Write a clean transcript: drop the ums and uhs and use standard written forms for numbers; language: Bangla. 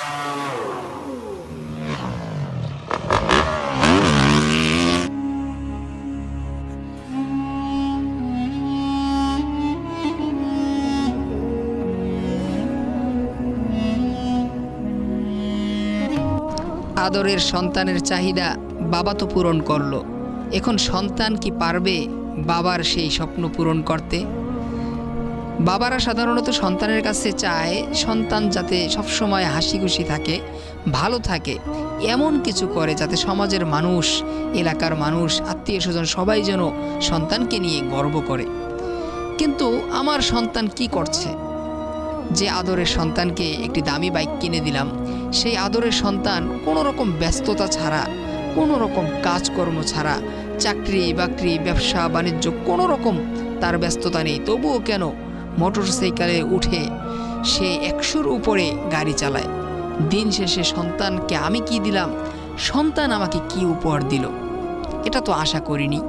আদরের সন্তানের চাহিদা বাবা তো পূরণ করলো, এখন সন্তান কি পারবে বাবার সেই স্বপ্ন পূরণ করতে? বাবারা সাধারণত সন্তানের কাছে চায় সন্তান যাতে সবসময় হাসি খুশি থাকে, ভালো থাকে, এমন কিছু করে যাতে সমাজের মানুষ, এলাকার মানুষ, আত্মীয় স্বজন সবাই যেন সন্তানকে নিয়ে গর্ব করে। কিন্তু আমার সন্তান কি করছে? যে আদরের সন্তানকে একটি দামি বাইক কিনে দিলাম, সেই আদরের সন্তান কোনো রকম ব্যস্ততা ছাড়া, কোনো রকম কাজকর্ম ছাড়া, চাকরি বাকরি ব্যবসা বাণিজ্য কোনো রকম তার ব্যস্ততা নেই, তবুও কেন মোটরসাইকেলে উঠে সে 100-র উপরে গাড়ি চালায়। দিন শেষে সন্তানকে আমি কি দিলাম, সন্তান আমাকে কি উপহার দিল, এটা তো আশা করিনি।